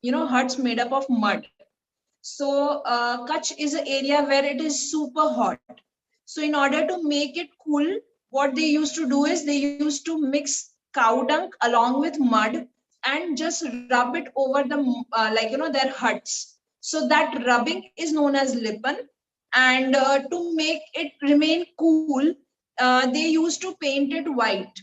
huts made up of mud. So Kutch is an area where it is super hot. So in order to make it cool, what they used to do is they used to mix cow dung along with mud and just rub it over the their huts. So that rubbing is known as Lippan. And to make it remain cool, they used to paint it white.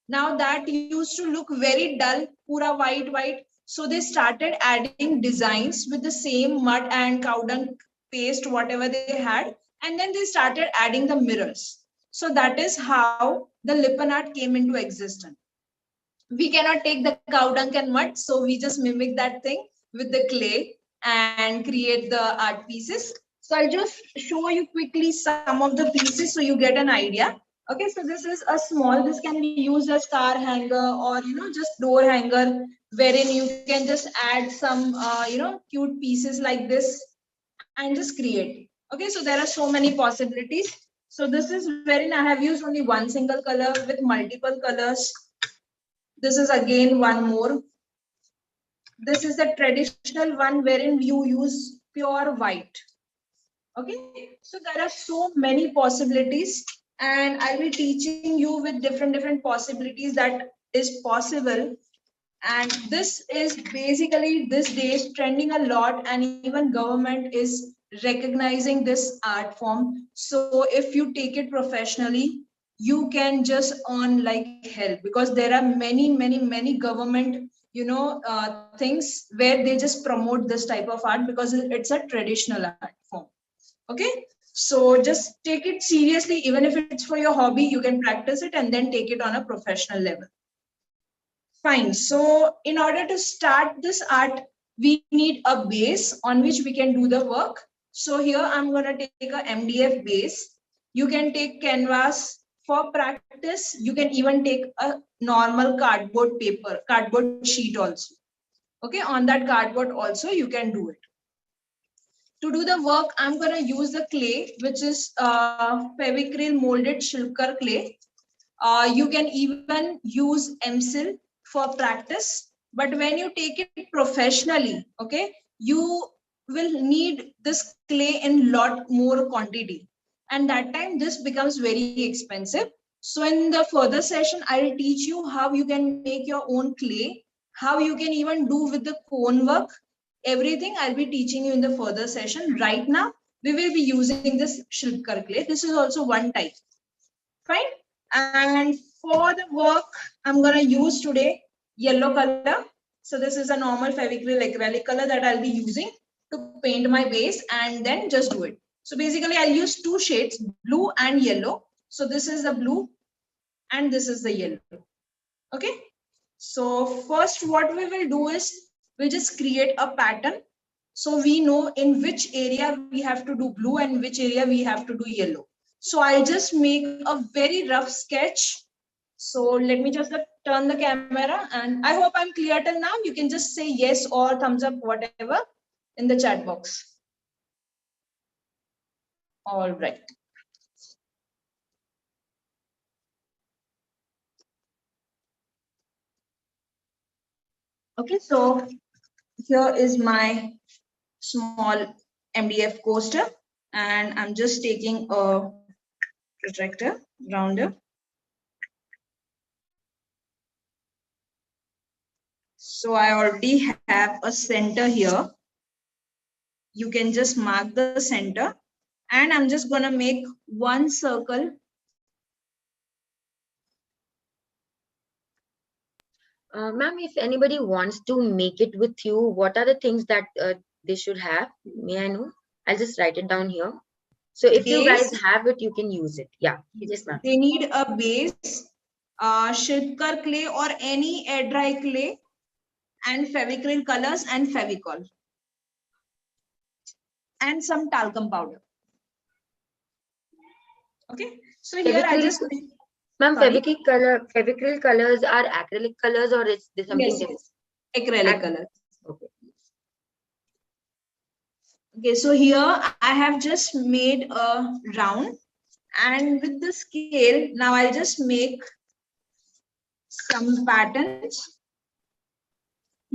Now that used to look very dull, pura white. So they started adding designs with the same mud and cow dung paste, whatever they had, and then they started adding the mirrors. So that is how the Lippan art came into existence. We cannot take the cow dung and mud, so we just mimic that thing with the clay and create the art pieces. So I'll just show you quickly some of the pieces so you get an idea. Okay, so this is a small, this can be used as car hanger or just door hanger, wherein you can just add some cute pieces like this and just create. Okay, so there are so many possibilities. So this is wherein I have used only one single color with multiple colors. This is again one more. This is the traditional one wherein you use pure white. Okay, so there are so many possibilities, and I'll be teaching you with different possibilities that is possible. And this is basically this days trending a lot, and even government is recognizing this art form. So if you take it professionally, you can just earn like hell, because there are many government things where they just promote this type of art because it's a traditional art form. Okay, so just take it seriously. Even if it's for your hobby, you can practice it and then take it on a professional level. Fine. So in order to start this art, we need a base on which we can do the work. So here I'm going to take a MDF base. You can take canvas for practice. You can even take a normal cardboard paper, cardboard sheet also. Okay, on that cardboard also you can do it. To do the work, I'm going to use the clay, which is Fevicryl molded Shilkar clay. You can even use MSIL for practice. But when you take it professionally, okay, you will need this clay in lot more quantity. And that time this becomes very expensive. So in the further session, I'll teach you how you can make your own clay, how you can even do with the cone work. Everything I'll be teaching you in the further session. Right now, we will be using this Shilkar clay. This is also one type. Fine. And for the work, I'm going to use today yellow color. So this is a normal Fevicryl acrylic color that I'll be using to paint my base, and then just do it. So basically I'll use two shades, blue and yellow. So this is the blue and this is the yellow. Okay. So first what we will do is we'll just create a pattern. So we know in which area we have to do blue and which area we have to do yellow. So I'll just make a very rough sketch. So let me just turn the camera, and I hope I'm clear till now. You can just say yes or thumbs up, whatever, in the chat box. All right. Okay, so here is my small MDF coaster, and I'm just taking a protractor, rounder. So I already have a center here. You can just mark the center, and I'm just going to make one circle. Ma'am, if anybody wants to make it with you, what are the things that they should have? May I know? I'll just write it down here. So if you guys have it, you can use it. Yeah. Yes, ma'am. They need a base, Shilkar clay or any air dry clay, and Fevicryl colors and Fevicol, and some talcum powder. Okay. So here I just. Ma'am, Fevicryl colors are acrylic colors, or it's something different? Acrylic colors. Okay. Okay, so here I have just made a round, and with the scale, now I'll just make some patterns.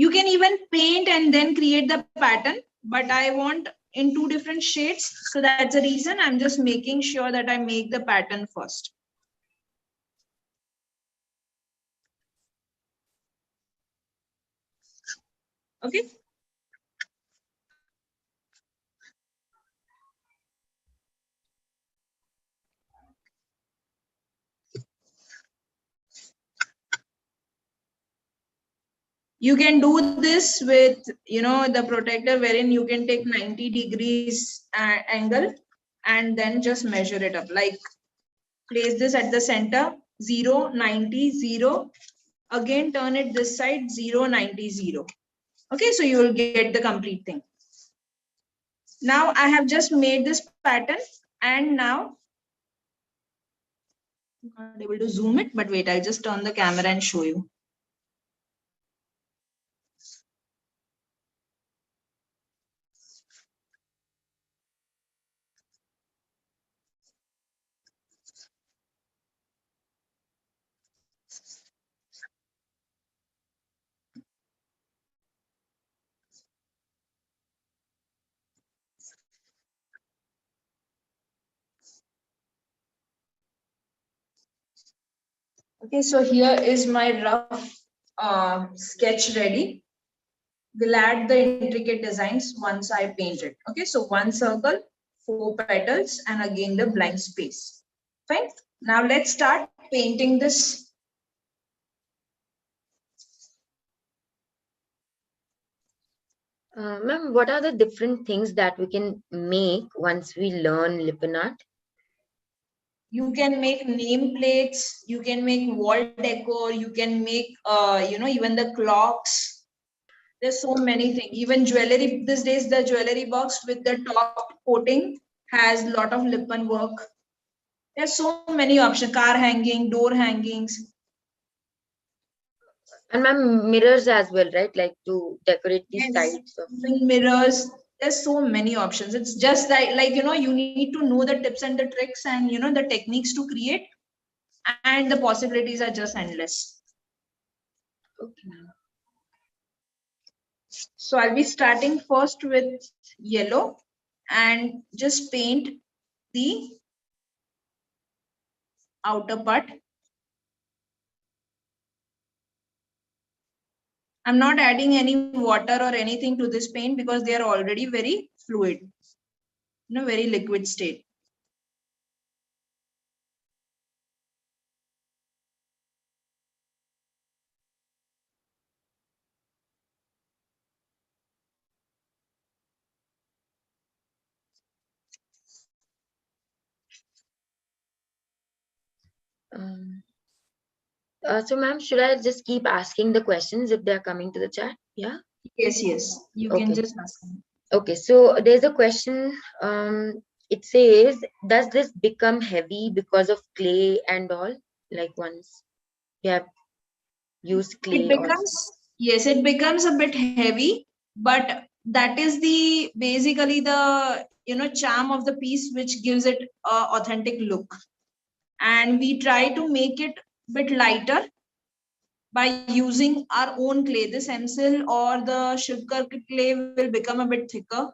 You can even paint and then create the pattern, but I want in 2 different shades. So that's the reason I'm just making sure that I make the pattern first. Okay. You can do this with, the protector wherein you can take 90 degrees angle and then just measure it up. Like place this at the center, 0, 90, 0. Again, turn it this side, 0, 90, 0. Okay, so you will get the complete thing. Now I have just made this pattern, and now I'm not able to zoom it, but wait, I'll just turn the camera and show you. Okay, so here is my rough sketch ready. We'll add the intricate designs once I paint it. Okay, so 1 circle, 4 petals, and again the blank space. Fine. Now let's start painting this. Ma'am, what are the different things that we can make once we learn Lippan Art? You can make nameplates, you can make wall decor, you can make, even the clocks. There's so many things. Even jewelry, these days, the jewelry box with the top coating has a lot of Lippan work. There's so many options, car hanging, door hangings. And ma'am, mirrors as well, right? Like to decorate the Yes, sides of. even mirrors. There's so many options. It's just like you need to know the tips and the tricks and the techniques to create, and the possibilities are just endless. Okay. So I'll be starting first with yellow and just paint the outer part. I'm not adding any water or anything to this paint because they are already very fluid, very liquid state. So ma'am, should I just keep asking the questions if they're coming to the chat? Yeah. Yes. You can Okay. just ask me. Okay. So there's a question. It says, does this become heavy because of clay and all? Like once you have used clay also. Yes, it becomes a bit heavy, but that is the basically the charm of the piece which gives it a authentic look. And we try to make it a bit lighter by using our own clay. This emsil or the sugar clay will become a bit thicker,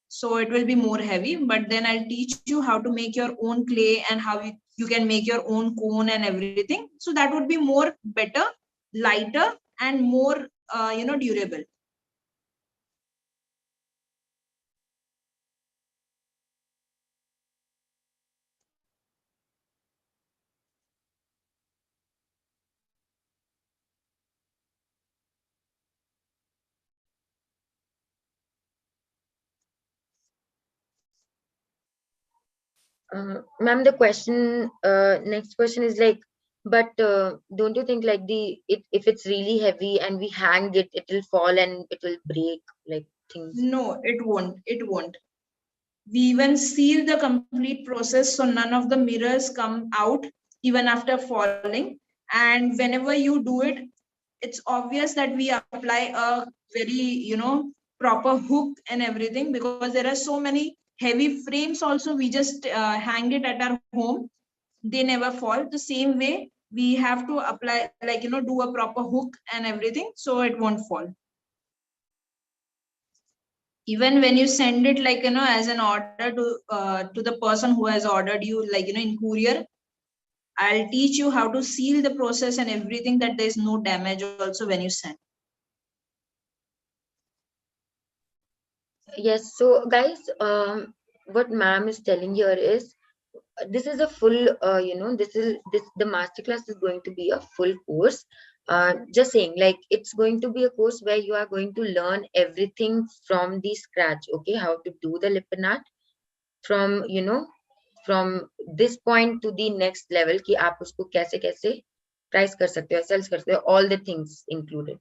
so it will be more heavy. But then I'll teach you how to make your own clay and how you can make your own cone and everything. So that would be more better, lighter, and more durable. Ma'am, the question, next question is like, but don't you think like if it's really heavy and we hang it, it will fall and it will break like things? No, it won't. It won't. We even seal the complete process so none of the mirrors come out even after falling. And whenever you do it, it's obvious that we apply a very proper hook and everything, because there are so many heavy frames also. We just hang it at our home, they never fall. The same way we have to apply, like do a proper hook and everything, so it won't fall. Even when you send it, like, as an order to the person who has ordered you, like, in courier, I'll teach you how to seal the process and everything, that there is no damage also when you send. Yes, so guys, what ma'am is telling here is this is a full, this the masterclass is going to be a full course. Just saying, like, it's going to be a course where you are going to learn everything from the scratch. Okay, how to do the Lippan art from, from this point to the next level कि आप उसको कैसे कैसे price कर सकते हो, sell कर सकते हो, all the things included.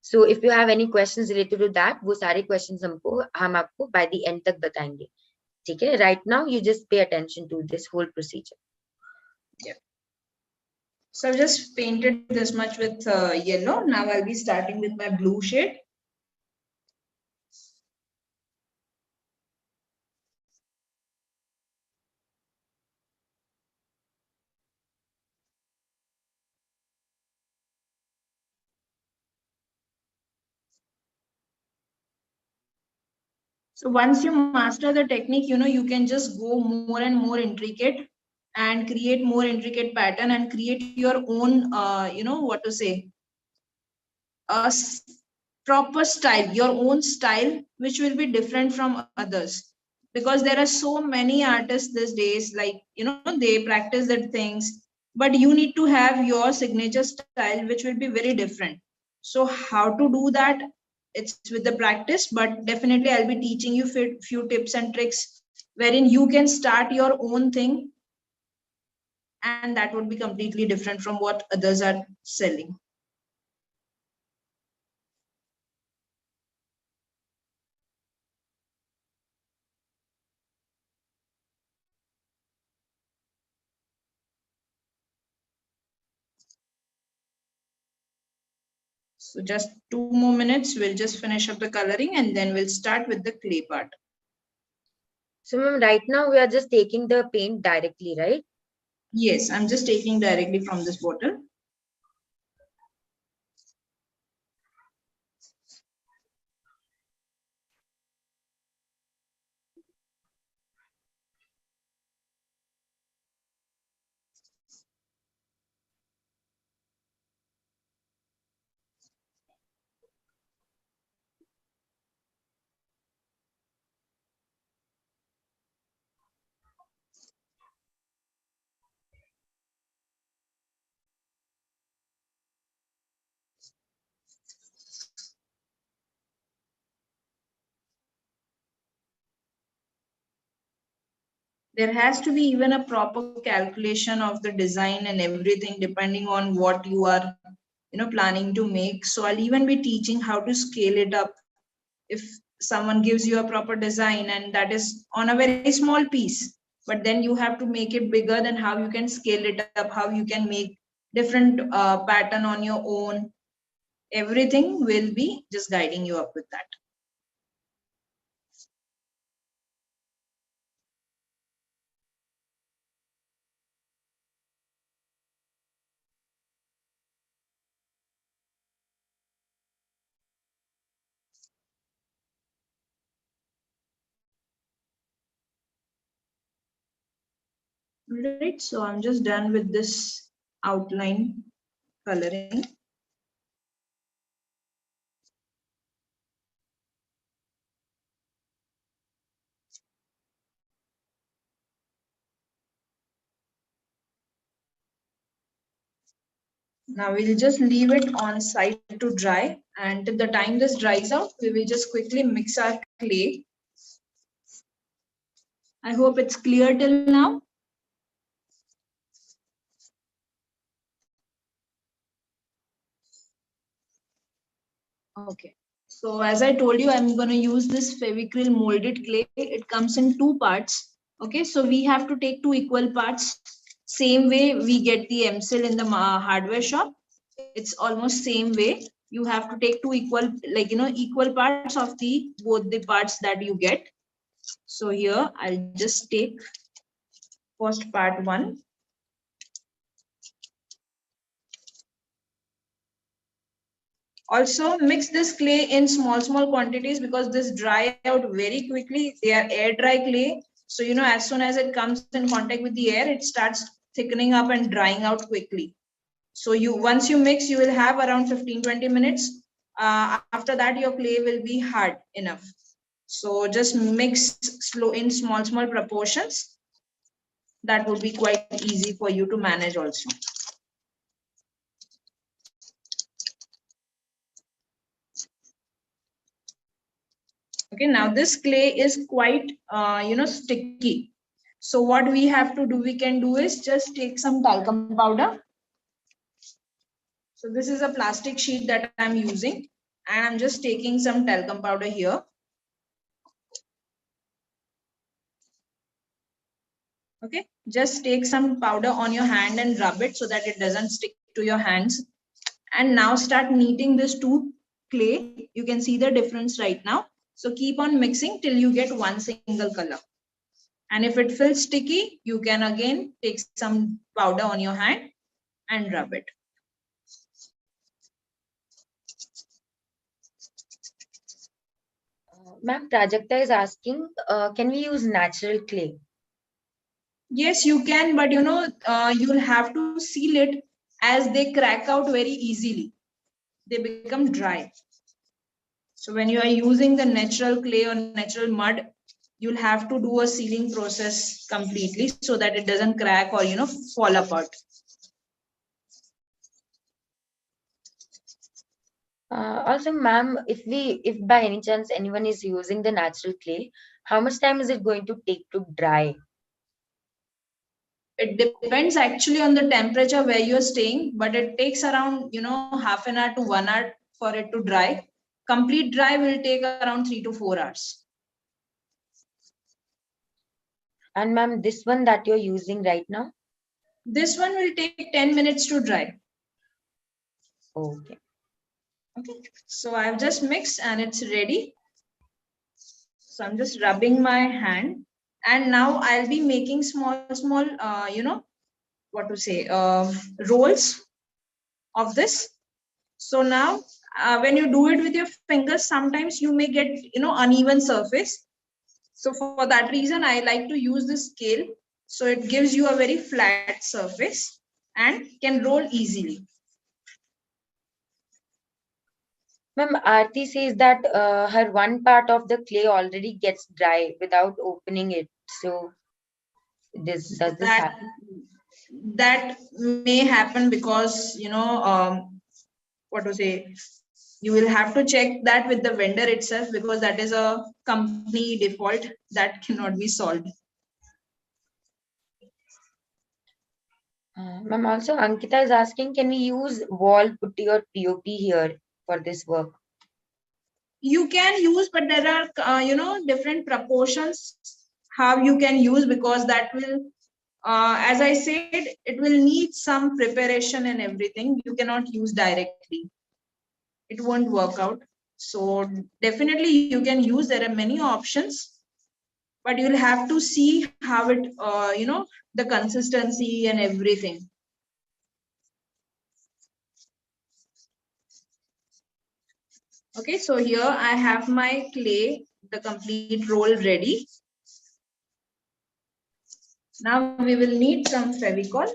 So if you have any questions related to that, वो सारे questions हम आपको by the end तक बताएंगे. ठीक है? Right now you just pay attention to this whole procedure. Yeah. So I've just painted this much with yellow. Now I'll be starting with my blue shade. So once you master the technique, you can just go more and more intricate and create more intricate pattern and create your own, what to say, a proper style, your own style, which will be different from others. Because there are so many artists these days, like, they practice their things, but you need to have your signature style, which will be very different. So how to do that? It's with the practice, but definitely I'll be teaching you few tips and tricks wherein you can start your own thing, and that would be completely different from what others are selling. So just 2 more minutes, we'll just finish up the coloring and then we'll start with the clay part. So ma'am, right now we are just taking the paint directly, right? Yes, I'm just taking directly from this bottle. There has to be even a proper calculation of the design and everything depending on what you are, planning to make. So I'll even be teaching how to scale it up. If someone gives you a proper design and that is on a very small piece, but then you have to make it bigger, then how you can scale it up, how you can make different pattern on your own, everything will be just guiding you up with that. Right, so I'm just done with this outline coloring. Now we'll just leave it on side to dry, and till the time this dries out, we will just quickly mix our clay. I hope it's clear till now. Okay. So as I told you, I'm going to use this Fevicryl molded clay. It comes in two parts. Okay, so we have to take two equal parts. Same way we get the MSIL in the hardware shop. It's almost same way. You have to take two equal, like, equal parts of the both the parts that you get. So here I'll just take first part one. Also mix this clay in small quantities because this dry out very quickly. They are air dry clay. So, as soon as it comes in contact with the air, it starts thickening up and drying out quickly. So once you mix, you will have around 15-20 minutes. After that, your clay will be hard enough. So just mix slow in small proportions. That would be quite easy for you to manage also. Okay, now this clay is quite, sticky. So what we have to do, we can do is just take some talcum powder. So this is a plastic sheet that I'm using, and I'm just taking some talcum powder here. Okay, just take some powder on your hand and rub it so that it doesn't stick to your hands. And now start kneading this two clay. You can see the difference right now. So keep on mixing till you get one single color. And if it feels sticky, you can again take some powder on your hand and rub it. Ma'am, Prajakta is asking, can we use natural clay? Yes, you can, but you'll have to seal it as they crack out very easily. They become dry. So when you are using the natural clay or natural mud, you'll have to do a sealing process completely so that it doesn't crack or fall apart. Also, ma'am, if by any chance anyone is using the natural clay, how much time is it going to take to dry? It depends actually on the temperature where you're staying, but it takes around half an hour to 1 hour for it to dry. Complete dry will take around 3 to 4 hours. And ma'am, this one that you're using right now? This one will take 10 minutes to dry. Okay. Okay, so I've just mixed and it's ready. So I'm just rubbing my hand, and now I'll be making small, what to say, rolls of this. So now, when you do it with your fingers, sometimes you may get, uneven surface. So for that reason, I like to use this scale. So it gives you a very flat surface and can roll easily. Ma'am, Aarti says that her one part of the clay already gets dry without opening it. So does this That happen? that may happen because what to say, you will have to check that with the vendor itself, because that is a company default that cannot be solved. Ma'am, also Ankita is asking, can we use wall putty or POP here for this work? You can use, but there are different proportions how you can use, because that will, as I said, it will need some preparation and everything. You cannot use directly, it won't work out. So definitely you can use, there are many options, but you'll have to see how it, the consistency and everything. Okay, so here I have my clay, the complete roll ready. Now we will need some Fevicryl.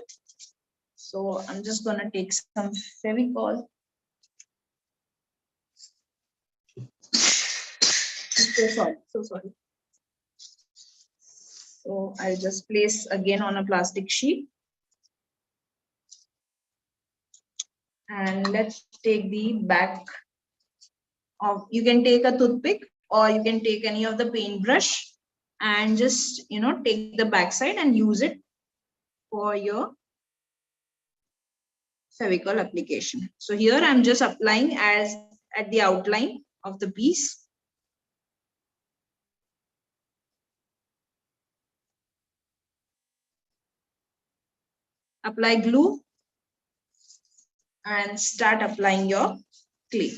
So I'm just gonna take some Fevicryl. So sorry, so sorry. So I'll just place again on a plastic sheet. And let's take the back of, you can take a toothpick or you can take any of the paintbrush and just take the back side and use it for your Fevicryl application. So here I'm just applying as at the outline of the piece. Apply glue and start applying your clay.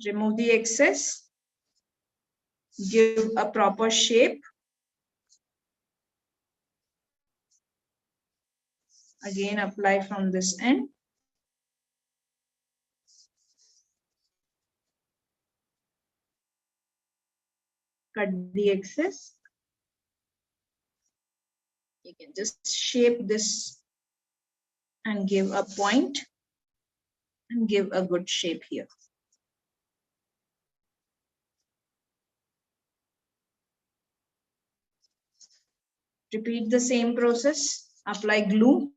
Remove the excess, give a proper shape. Again, apply from this end. Cut the excess. You can just shape this and give a point and give a good shape here. Repeat the same process. Apply glue.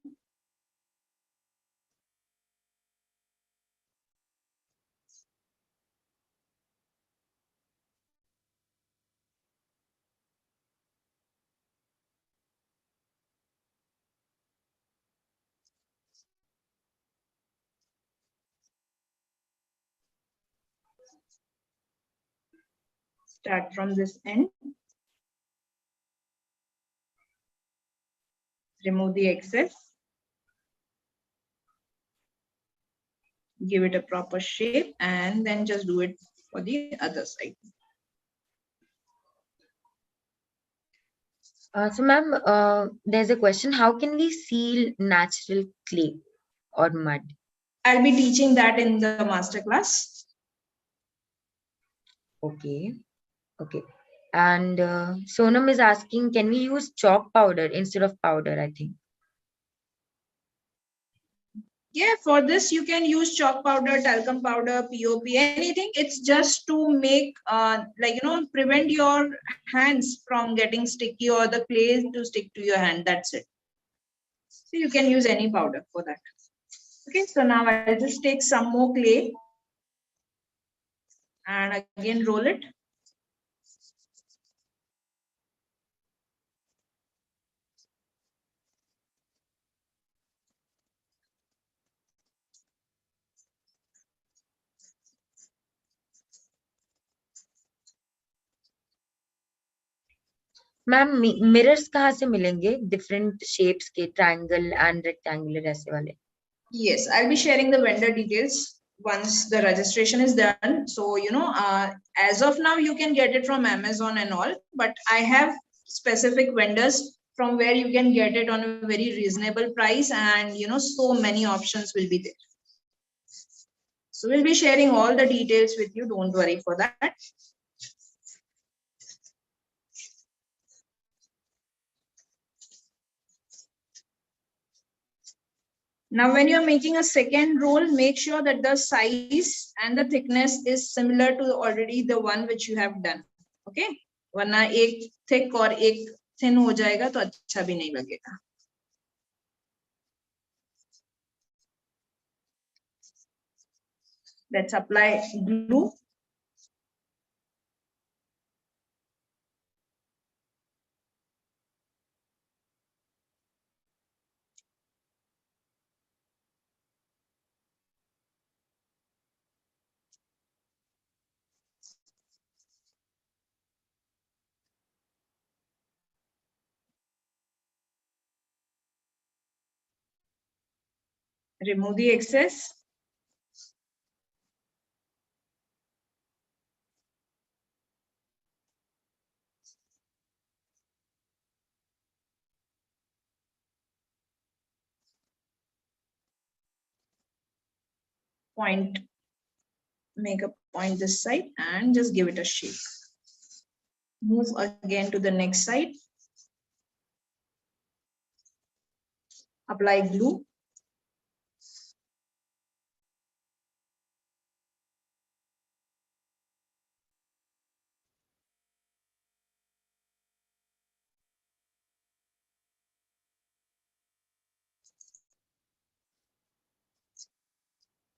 Start from this end. Remove the excess. Give it a proper shape and then just do it for the other side. So ma'am, there's a question. How can we seal natural clay or mud? I'll be teaching that in the master class. Okay. Okay. And Sonam is asking, can we use chalk powder instead of powder, I think? Yeah, for this you can use chalk powder, talcum powder, POP, anything. It's just to make prevent your hands from getting sticky or the clay to stick to your hand. That's it. So you can use any powder for that. Okay, so now I'll just take some more clay and again roll it. Ma'am mirrors कहाँ से मिलेंगे different shapes के triangle and rectangular ऐसे वाले? Yes, I'll be sharing the vendor details once the registration is done. So, as of now, you can get it from Amazon and all, but I have specific vendors from where you can get it on a very reasonable price, and, so many options will be there. So we'll be sharing all the details with you. Don't worry for that. Now, when you're making a second roll, make sure that the size and the thickness is similar to already the one which you have done. Okay? वरना एक thick और एक thin हो जाएगा तो अच्छा भी नहीं लगेगा. Let's apply glue. Remove the excess. Point, make a point this side and just give it a shape. Move again to the next side. Apply glue.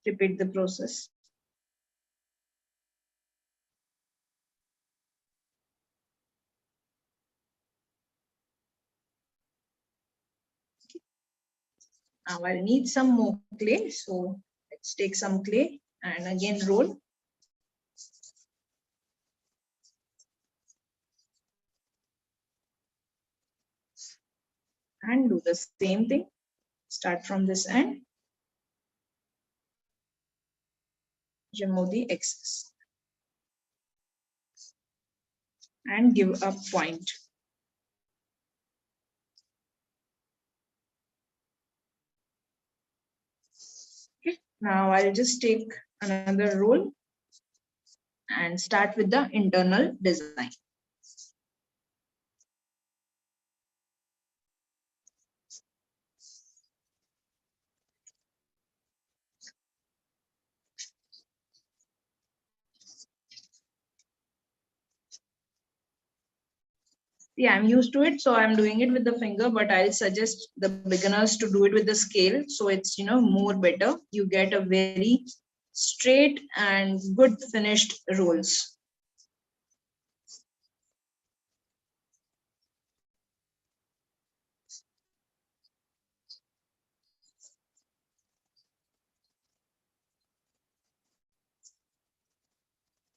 Repeat the process. Now I'll need some more clay. So let's take some clay and again roll. And do the same thing. Start from this end. Remove the excess. And give a point. Now I'll just take another roll and start with the internal design. Yeah, I'm used to it, so I'm doing it with the finger, but I'll suggest the beginners to do it with the scale, so it's more better. You get a very straight and good finished rolls.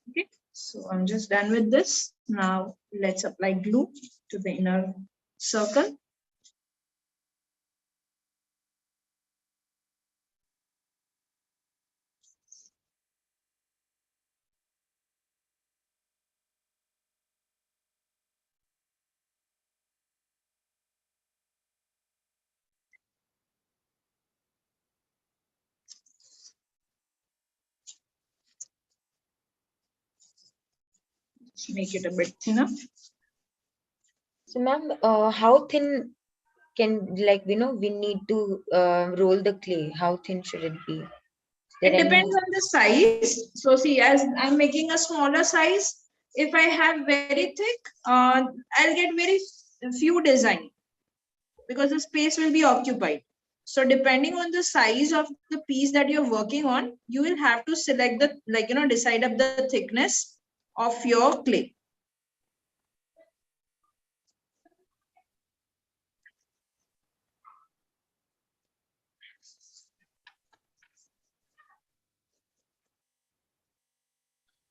Okay, so I'm just done with this. Now let's apply glue to the inner circle. Make it a bit thinner. So, ma'am, how thin can, like, we need to roll the clay? How thin should it be? It depends on the size. So see, as I'm making a smaller size, if I have very thick, I'll get very few design because the space will be occupied. So depending on the size of the piece that you're working on, you will have to select the, decide up the thickness of your clay.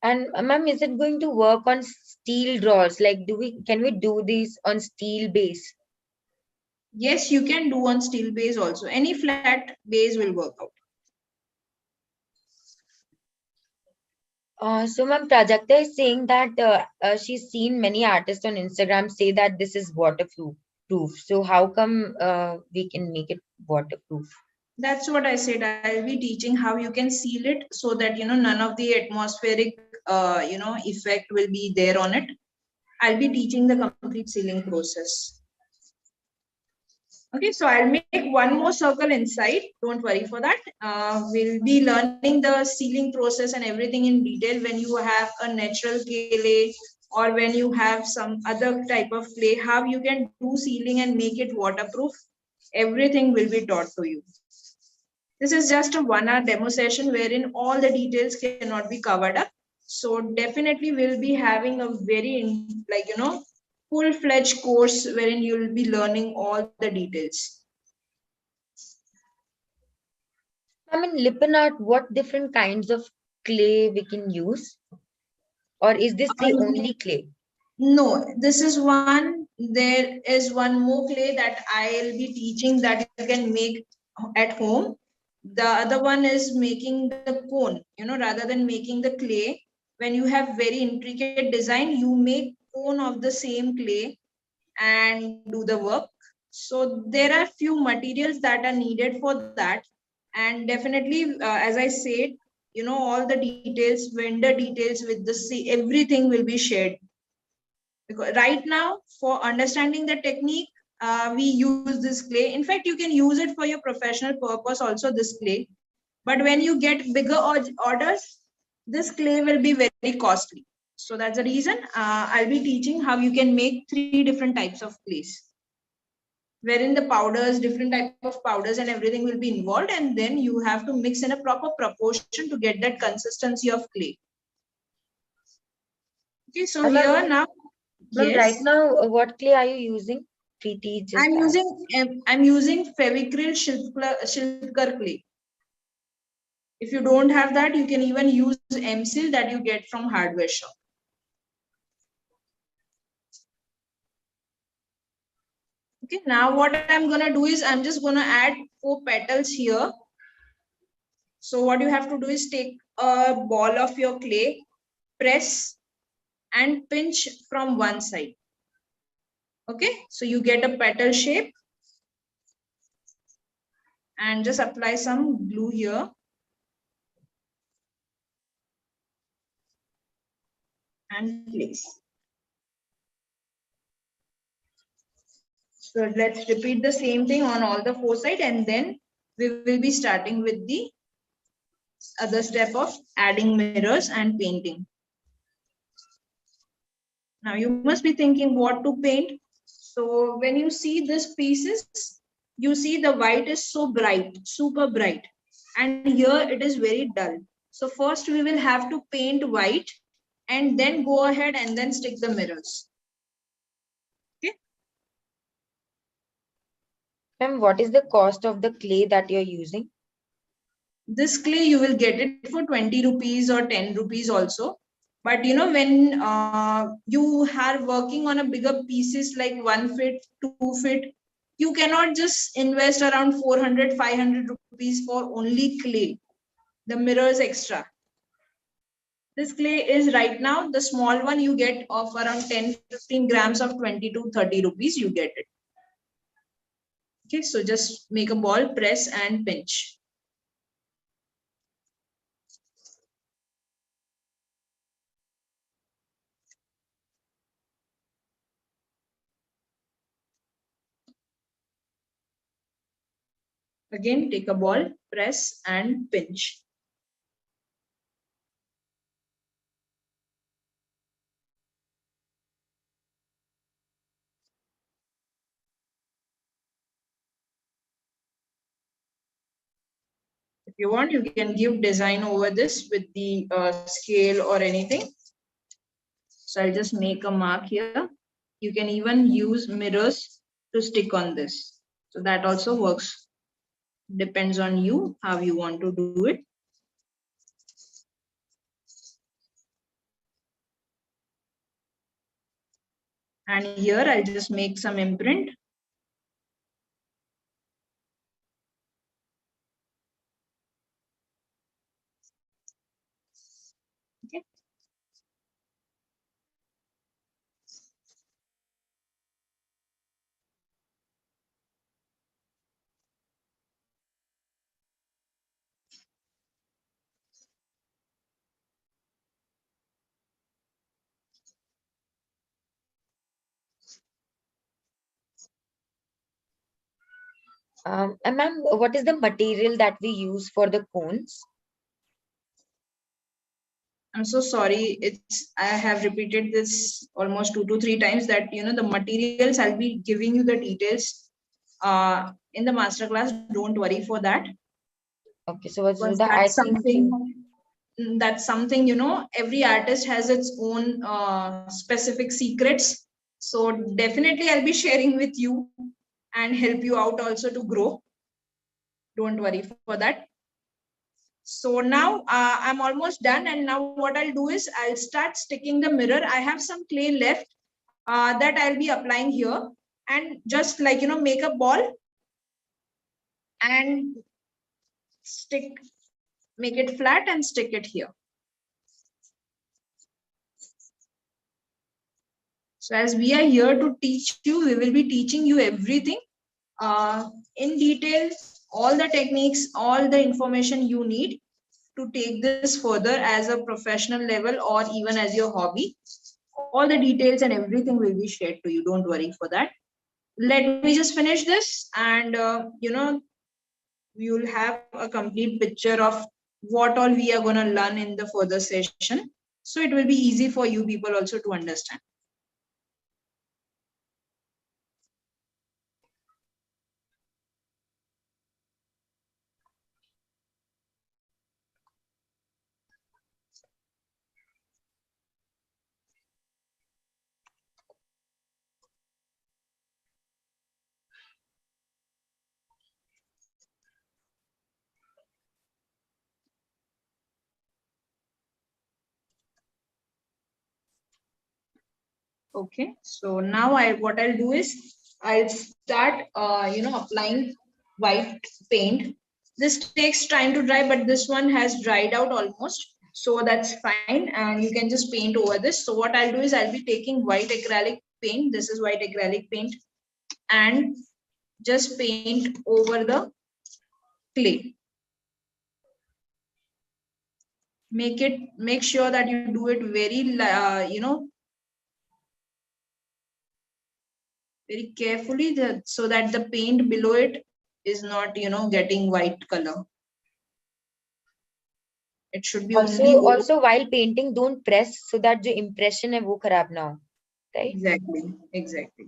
And ma'am, is it going to work on steel drawers? Like, can we do this on steel base? Yes, you can do on steel base also. Any flat base will work out. So ma'am, Prajakta is saying that she's seen many artists on Instagram say that this is waterproof. So how come we can make it waterproof? That's what I said. I'll be teaching how you can seal it so that none of the atmospheric effect will be there on it. I'll be teaching the complete sealing process. Okay, so I'll make one more circle inside. Don't worry for that. We'll be learning the sealing process and everything in detail when you have a natural clay or when you have some other type of clay, how you can do sealing and make it waterproof. Everything will be taught to you. This is just a 1 hour demo session wherein all the details cannot be covered up. So definitely we'll be having a very full-fledged course wherein you'll be learning all the details. I mean, Lippan Art, what different kinds of clay we can use? Or is this the only clay? No, this is one. There is one more clay that I'll be teaching that you can make at home. The other one is making the cone, rather than making the clay. When you have very intricate design, you make cone of the same clay and do the work. So there are few materials that are needed for that. And definitely, as I said, all the details, vendor details with the everything will be shared. Because right now, for understanding the technique, we use this clay. In fact, you can use it for your professional purpose also, this clay. But when you get bigger orders, this clay will be very costly. So that's the reason I'll be teaching how you can make 3 different types of clays, wherein the powders, different type of powders and everything will be involved. And then you have to mix in a proper proportion to get that consistency of clay. Okay, so here now, Ma'am, right yes. now, what clay are you using? Preeti just I'm using Fevicryl Shilkar clay. If you don't have that, you can even use M-Seal that you get from hardware shop. Okay, now what I'm gonna do is I'm just gonna add 4 petals here. So what you have to do is take a ball of your clay, press and pinch from one side. Okay, so you get a petal shape and just apply some glue here. and place. So let's repeat the same thing on all the four sides, and then we will be starting with the other step of adding mirrors and painting. Now you must be thinking what to paint. So when you see this pieces, you see the white is so bright, super bright, and here it is very dull. So first we will have to paint white and then go ahead and then stick the mirrors. Okay. Ma'am, what is the cost of the clay that you're using? This clay you will get it for 20 rupees or 10 rupees also. But you know, when you are working on a bigger pieces like 1 feet, 2 feet, you cannot just invest around 400, 500 rupees for only clay, the mirrors extra. This clay is right now, the small one you get of around 10, 15 grams of 20 to 30 rupees, you get it. Okay, so just make a ball, press and pinch. Again, take a ball, press and pinch. If you want, you can give design over this with the scale or anything. So I'll just make a mark here. You can even use mirrors to stick on this. So that also works. Depends on you, how you want to do it. And here I'll just make some imprint. Okay. And ma'am, what is the material that we use for the cones? I'm so sorry. I have repeated this almost 2 to 3 times that you know the materials. I'll be giving you the details in the masterclass. Don't worry for that. Okay, so what's Because the that's something you know every artist has its own specific secrets. So definitely I'll be sharing with you and help you out also to grow. Don't worry for that. So now I'm almost done, and now what I'll do is I'll start sticking the mirror. I have some clay left that I'll be applying here, and just like you know make a ball and stick, make it flat and stick it here. So as we are here to teach you, we will be teaching you everything in detail, all the techniques, all the information you need to take this further as a professional level or even as your hobby. All the details and everything will be shared to you. Don't worry for that. Let me just finish this, and you know you'll have a complete picture of what all we are going to learn in the further session. So it will be easy for you people also to understand. Okay, so now what I'll do is I'll start you know applying white paint. This takes time to dry, but this one has dried out almost, so that's fine, and you can just paint over this. So what I'll do is I'll be taking white acrylic paint. This is white acrylic paint, and just paint over the clay. make sure that you do it very very carefully, so that the paint below it is not getting white color. It should be only also while painting, don't press, so that the impression है वो खराब ना हो, right? Exactly.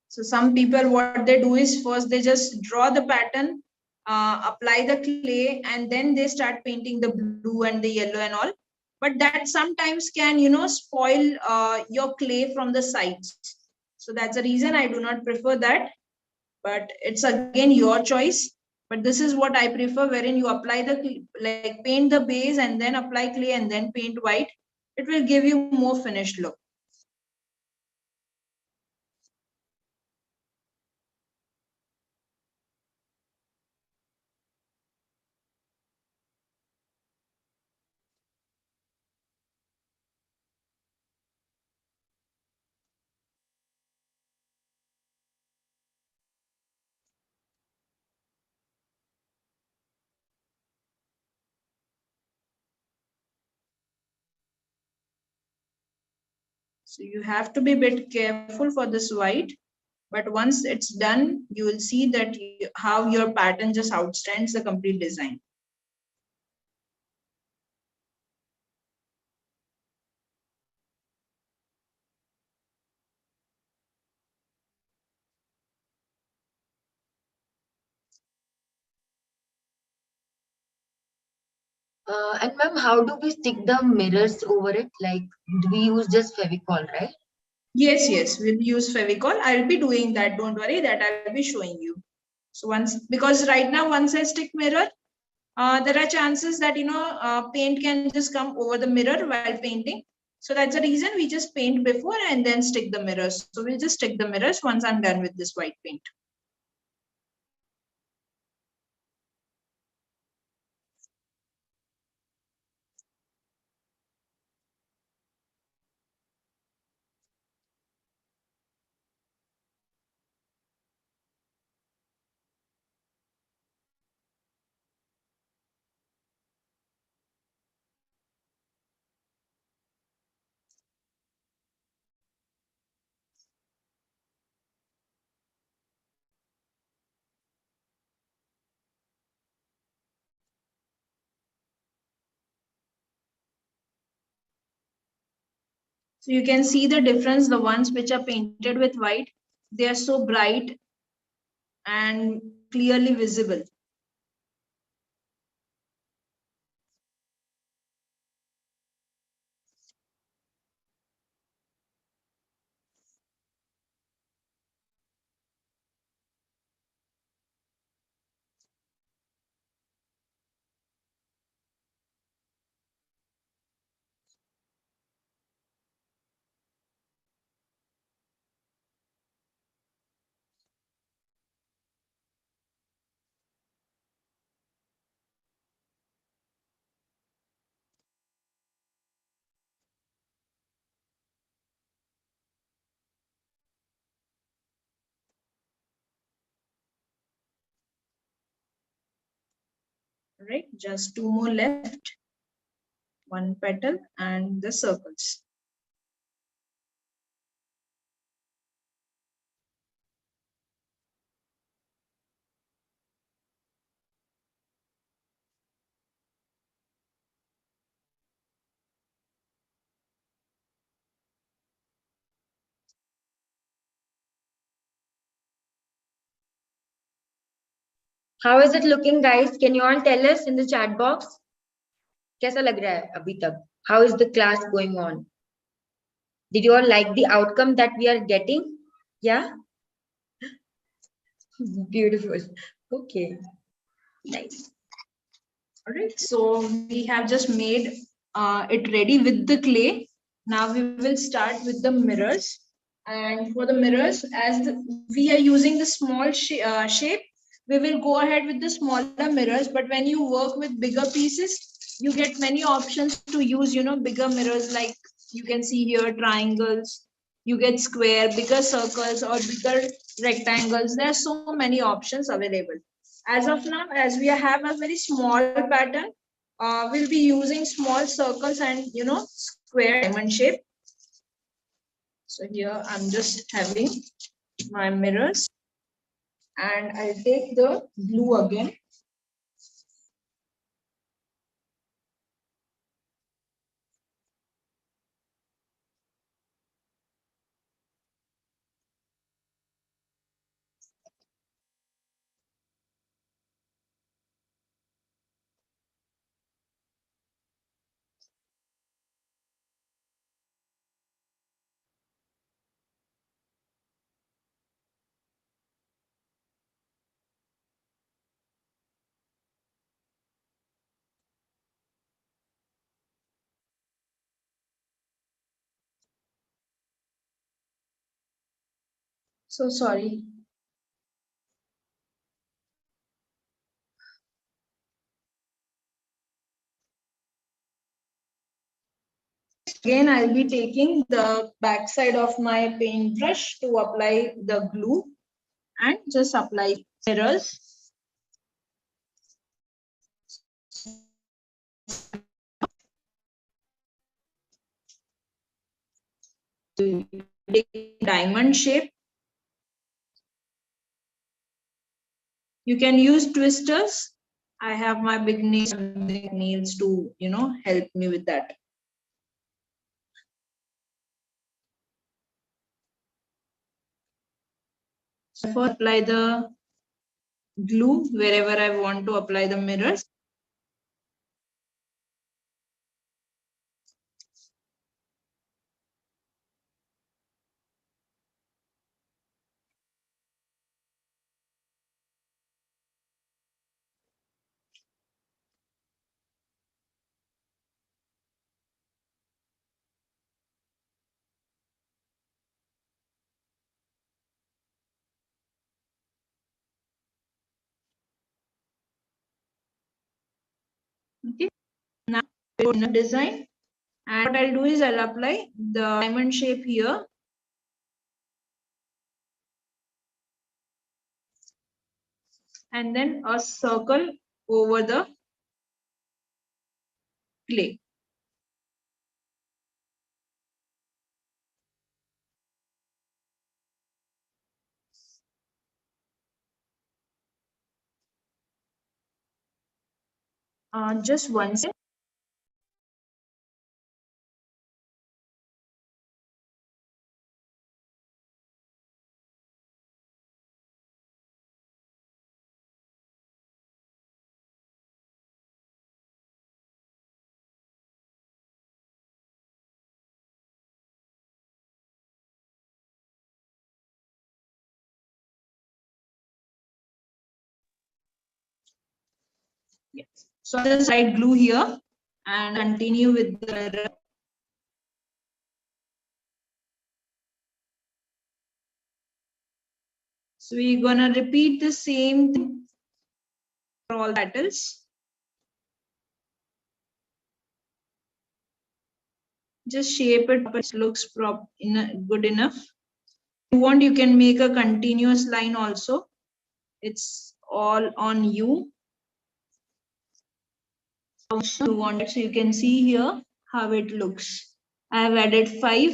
So some people, what they do is, first they just draw the pattern, apply the clay, and then they start painting the blue and the yellow and all. But that sometimes can spoil your clay from the sides. So that's the reason I do not prefer that. But it's again your choice. But this is what I prefer, wherein you apply the paint the base and then apply clay and then paint white. It will give you more finished look. So you have to be a bit careful for this white, but once it's done, you will see that how your pattern just outstands the complete design. And ma'am, how do we stick the mirrors over it? Like, do we use just Fevicryl, right? Yes, we'll use Fevicryl. I'll be doing that. Don't worry, that I'll be showing you. So because right now, once I stick mirror, there are chances that paint can just come over the mirror while painting. So that's the reason we just paint before and then stick the mirrors. So we'll just stick the mirrors once I'm done with this white paint. So you can see the difference. The ones which are painted with white, they are so bright and clearly visible. Right, just two more left, one petal and the circles. How is it looking, guys? Can you all tell us in the chat box? कैसा लग रहा है अभी तक? How is the class going on? Did you all like the outcome that we are getting? Yeah? Beautiful. Okay. Nice. All right, so we have just made it ready with the clay. Now we will start with the mirrors. And for the mirrors, as we are using the small shape, we will go ahead with the smaller mirrors. But when you work with bigger pieces, you get many options to use, bigger mirrors, like you can see here triangles, you get square, bigger circles, or bigger rectangles. There are so many options available. As of now, as we have a very small pattern, we'll be using small circles and square diamond shape. So here I'm just having my mirrors, and I'll take the glue again. So sorry. Again, I'll be taking the back side of my paintbrush to apply the glue and just apply mirrors. Diamond shape. You can use twisters. I have my big nails to, help me with that. So first apply the glue wherever I want to apply the mirrors. Okay. Now the design, and what I'll do is I'll apply the diamond shape here. And then a circle over the clay. Just one second. Yes. So I'll just write glue here and continue with the. So we're gonna repeat the same thing for all petals. Just shape it up. It looks good enough. If you want, you can make a continuous line also. It's all on you. You want it, so you can see here how it looks. I have added 5,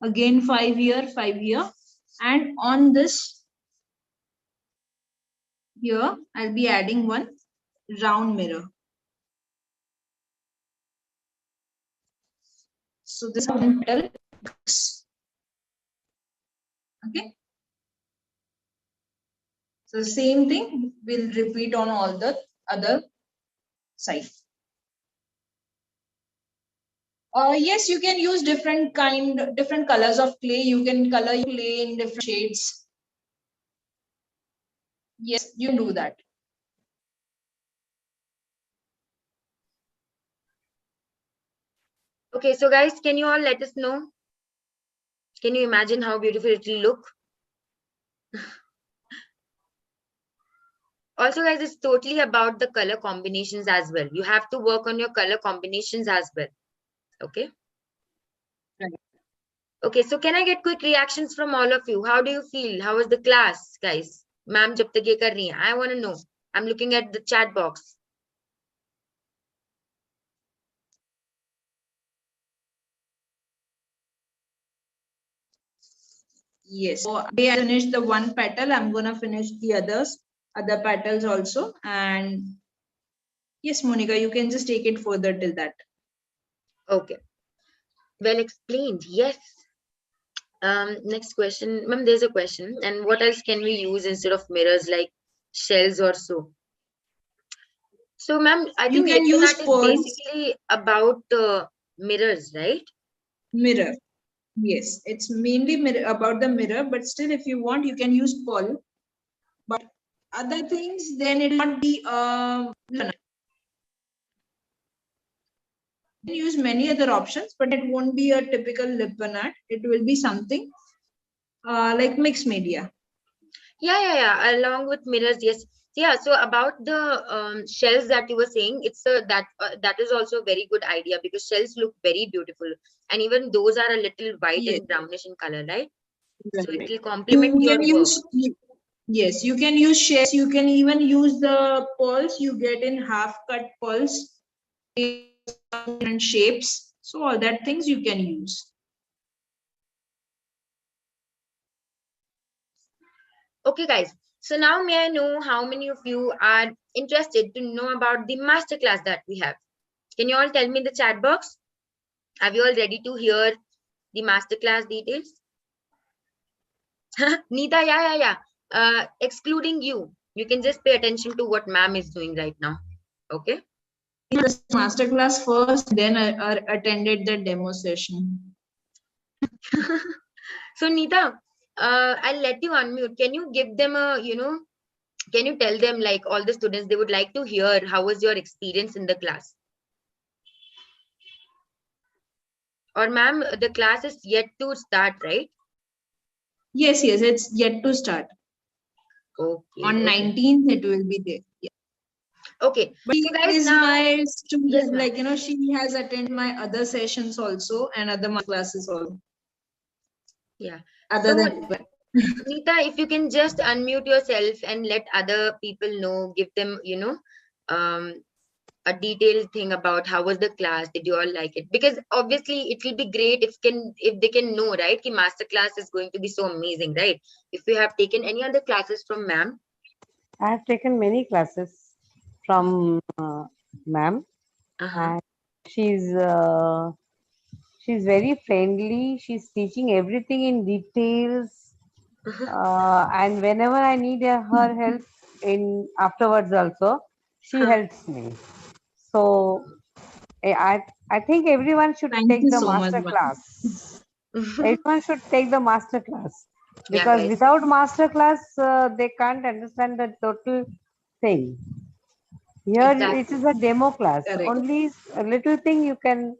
again 5 here, 5 here, and on this here I'll be adding one round mirror. So this petal looks. Okay. So the same thing will repeat on all the other sides. Yes, you can use different colors of clay. You can color your clay in different shades. Yes, you do that. Okay, so guys, can you all let us know? Can you imagine how beautiful it will look? Also, guys, it's totally about the color combinations as well. You have to work on your color combinations as well. Okay. Right. Okay, so can I get quick reactions from all of you? How do you feel? How was the class, guys? Ma'am jab tak ye kar rahi hai, I want to know. I'm looking at the chat box. Yes. So I finished the one petal. I'm gonna finish the other petals also. And yes, Monica, you can just take it further till that. Okay. Well explained. Yes. Next question. Ma'am, there's a question. And what else can we use instead of mirrors, like shells or so? So, ma'am, I You think can Lippan use Art is pearls. basically about mirrors, right? Mirror. Yes, it's mainly mirror, about the mirror, but still, if you want, you can use pearl. But other things, then it will not be you can use many other options, but it won't be a typical Lippan art. It will be something like mixed media. Yeah. Along with mirrors, yes. Yeah. So about the shells that you were saying, it's that is also a very good idea because shells look very beautiful, and even those are a little white Yes, and brownish in color, right? So it right. will You complement your can work. yes, you can use shells. You can even use the pearls you get in half cut pearls and shapes. So all that things you can use. Okay, guys. So now may I know how many of you are interested to know about the masterclass that we have? Can you all tell me in the chat box? Are you all ready to hear the masterclass details? Neeta, yeah. Excluding you. You can just pay attention to what ma'am is doing right now. Okay? The masterclass first, then I attended the demo session. So, Neeta, I'll let you unmute. Can you give them can you tell them, like, all the students, they would like to hear how was your experience in the class? Or ma'am, the class is yet to start, right? Yes, it's yet to start. Okay. On 19th, it will be there. Yeah. Okay. But So, guys, is now, my student, yes, ma'am. like, she has attended my other sessions also and other classes also. Yeah. Other So, than that. Neeta, if you can just unmute yourself and let other people know, give them, um, a detailed thing about how was the class, did you all like it? Because obviously it will be great if they can know, right, ki master class is going to be so amazing, right? If you have taken any other classes from ma'am. I have taken many classes from ma'am, Uh-huh. and she's uh, she's very friendly. She's teaching everything in details, and whenever I need her help in afterwards also, she Huh. helps me. So I think everyone should Thank take you the so much, master ma'am. class. Everyone should take the master class Yeah, because guys. without master class, they can't understand the total thing. Here it Exactly. is a demo class. Correct. Only a little thing you can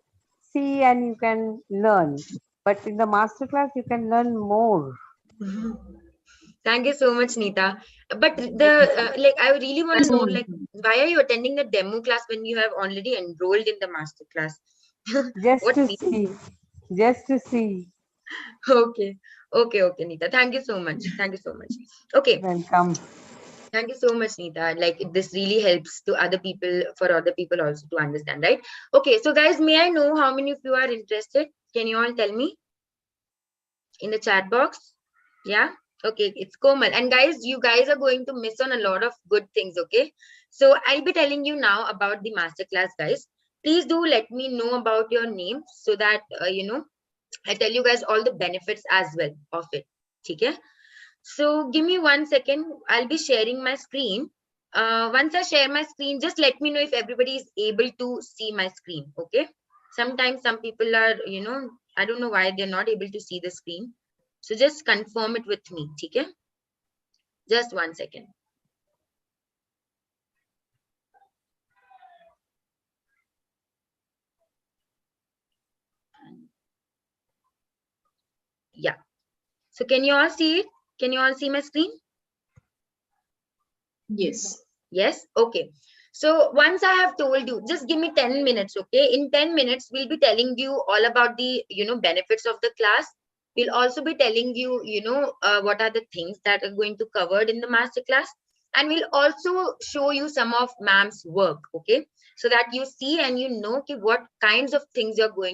see and you can learn. But in the master class, you can learn more. Thank you so much, Neeta. But like, I really want Thanks to so know, much. like, why are you attending the demo class when you have already enrolled in the master class? Just What to reason? see. Just to see. Okay, Neeta. Thank you so much. Thank you so much. Okay. Welcome. Thank you so much, Neeta. Like, this really helps to other people, for other people also to understand, right? Okay, so guys, may I know how many of you are interested? Can you all tell me in the chat box? Yeah. Okay, it's Komal. And guys, you guys are going to miss on a lot of good things, okay? So I'll be telling you now about the masterclass, guys. Please do let me know about your name so that, I tell you guys all the benefits as well of it. Okay? So give me 1 second. I'll be sharing my screen. Once I share my screen, just let me know if everybody is able to see my screen. Okay. Sometimes some people are, I don't know why they're not able to see the screen. So just confirm it with me. Okay. Just 1 second. Yeah. So can you all see it? Can you all see my screen? Yes. Yes. Okay. So once I have told you, just give me 10 minutes. Okay. In 10 minutes, we'll be telling you all about the, benefits of the class. We'll also be telling you, what are the things that are going to covered in the masterclass. And we'll also show you some of ma'am's work, okay? So that you see and you know what kinds of things you're going